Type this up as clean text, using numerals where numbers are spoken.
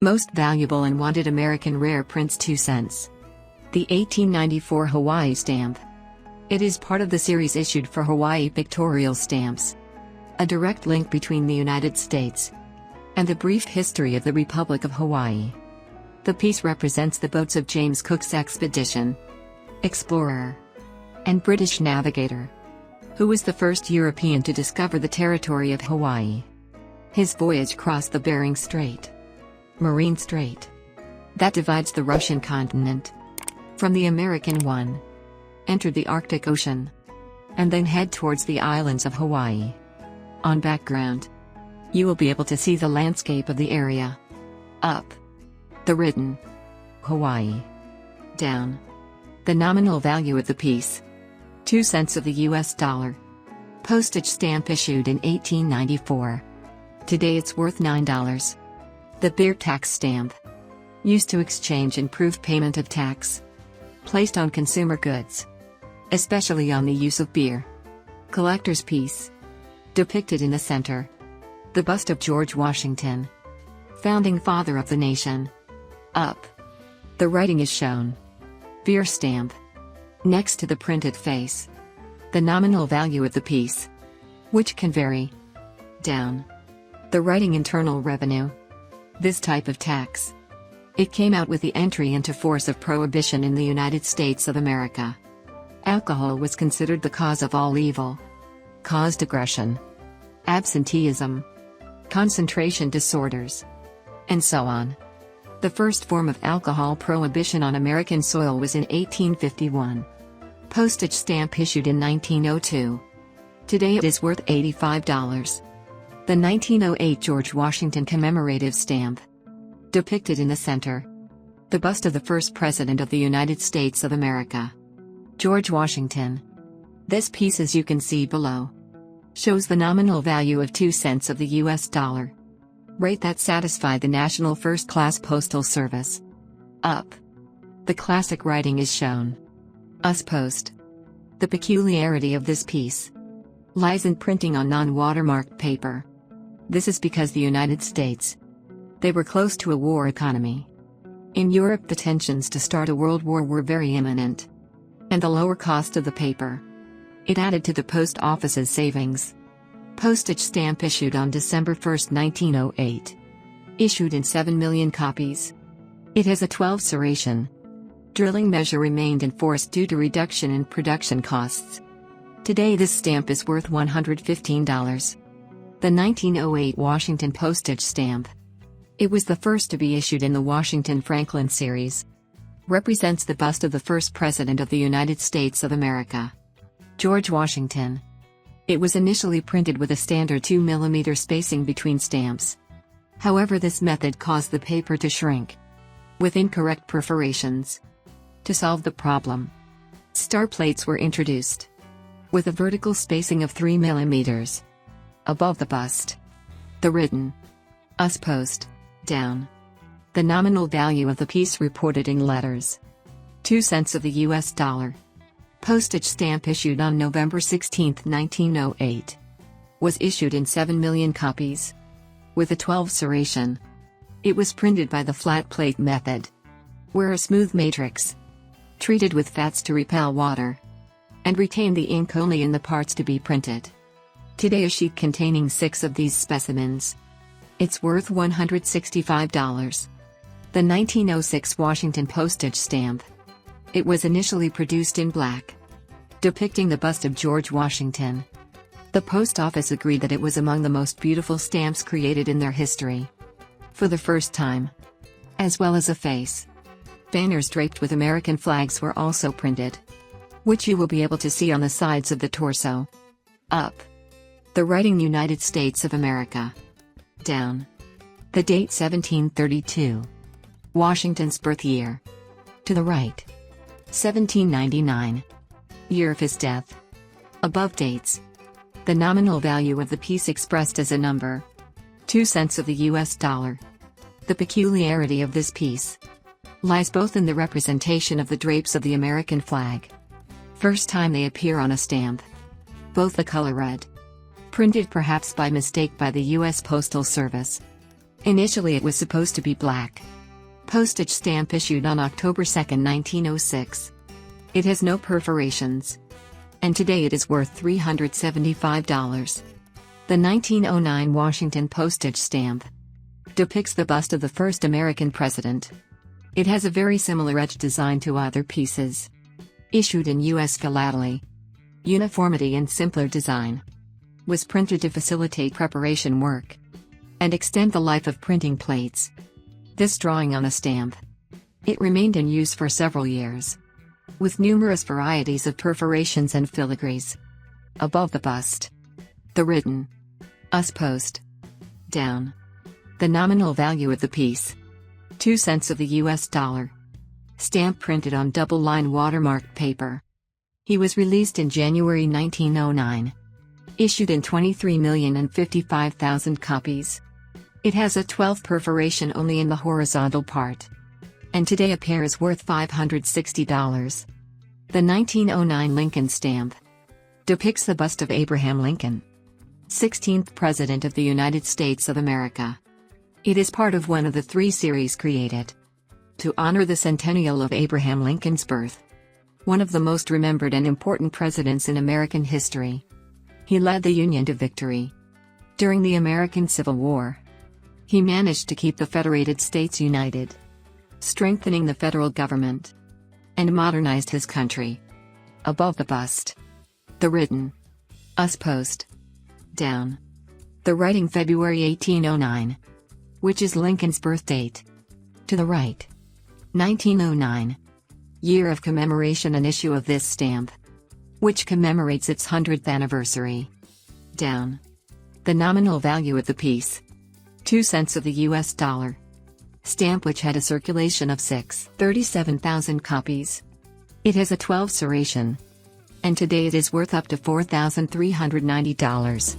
Most valuable and wanted American rare prints 2 cents. The 1894 Hawaii stamp. It is part of the series issued for Hawaii pictorial stamps. A direct link between the United States and the brief history of the Republic of Hawaii. The piece represents the boats of James Cook's expedition, explorer, and British navigator, who was the first European to discover the territory of Hawaii. His voyage crossed the Bering Strait, Marine Strait, that divides the Russian continent from the American one, entered the Arctic Ocean, and then head towards the islands of Hawaii. On background, you will be able to see the landscape of the area. Up, the written Hawaii. Down, the nominal value of the piece, 2 cents of the US dollar. Postage stamp issued in 1894. Today it's worth $9. The beer tax stamp, used to exchange and prove payment of tax, placed on consumer goods, especially on the use of beer. Collector's piece. Depicted in the center, the bust of George Washington, founding father of the nation. Up, the writing is shown. Beer stamp. Next to the printed face, the nominal value of the piece, which can vary. Down, the writing internal revenue. This type of tax, it came out with the entry into force of Prohibition in the United States of America. Alcohol was considered the cause of all evil. Caused aggression, absenteeism, concentration disorders, and so on. The first form of alcohol prohibition on American soil was in 1851. Postage stamp issued in 1902. Today it is worth $85. The 1908 George Washington commemorative stamp. Depicted in the center, the bust of the first President of the United States of America, George Washington. This piece, as you can see below, shows the nominal value of 2 cents of the US dollar. Rate that satisfied the National First Class Postal Service. Up, the classic writing is shown. US Post. The peculiarity of this piece lies in printing on non-watermarked paper. This is because the United States, they were close to a war economy. In Europe, the tensions to start a world war were very imminent, and the lower cost of the paper, it added to the post office's savings. Postage stamp issued on December 1, 1908. Issued in 7 million copies. It has a 12 serration. Drilling measure remained in force due to reduction in production costs. Today this stamp is worth $115. The 1908 Washington postage stamp. It was the first to be issued in the Washington Franklin series. Represents the bust of the first President of the United States of America, George Washington. It was initially printed with a standard 2 mm spacing between stamps. However, this method caused the paper to shrink, with incorrect perforations. To solve the problem, star plates were introduced, with a vertical spacing of 3 mm above the bust. The written US Post. Down, the nominal value of the piece reported in letters, 2 cents of the US dollar. Postage stamp issued on November 16, 1908. Was issued in 7 million copies. With a 12 serration. It was printed by the flat plate method, where a smooth matrix, treated with fats to repel water, and retain the ink only in the parts to be printed. Today a sheet containing 6 of these specimens. It's worth $165. The 1906 Washington postage stamp. It was initially produced in black, depicting the bust of George Washington. The post office agreed that it was among the most beautiful stamps created in their history. For the first time, as well as a face, banners draped with American flags were also printed, which you will be able to see on the sides of the torso. Up, the writing United States of America. Down, the date 1732, Washington's birth year. To the right, 1799, year of his death. Above dates, the nominal value of the piece expressed as a number, 2 cents of the US dollar. The peculiarity of this piece lies both in the representation of the drapes of the American flag. First time they appear on a stamp. Both the color red, printed perhaps by mistake by the U.S. Postal Service, Initially it was supposed to be black. Postage stamp issued on October 2, 1906. It has no perforations. And today it is worth $375. The 1909 Washington postage stamp depicts the bust of the first American president. It has a very similar edge design to other pieces. Issued in U.S. philately. Uniformity and simpler design. Was printed to facilitate preparation work and extend the life of printing plates. This drawing on a stamp. It remained in use for several years, with numerous varieties of perforations and filigrees. Above the bust. The written US post. Down. The nominal value of the piece. 2 cents of the US dollar. Stamp printed on double-line watermarked paper. He was released in January 1909. Issued in 23,055,000 copies. It has a 12 perforation only in the horizontal part. And today a pair is worth $560. The 1909 Lincoln stamp depicts the bust of Abraham Lincoln, 16th President of the United States of America. It is part of one of the 3 series created to honor the centennial of Abraham Lincoln's birth. One of the most remembered and important presidents in American history. He led the Union to victory during the American Civil War. He managed to keep the Federated States united, strengthening the federal government, and modernized his country. Above the bust. The written US post. Down. The writing February 1809, which is Lincoln's birth date. To the right. 1909. Year of commemoration and issue of this stamp, which commemorates its 100th anniversary. Down. The nominal value of the piece. 2 cents of the US dollar. Stamp which had a circulation of 37,000 copies. It has a 12 serration. And today it is worth up to $4,390.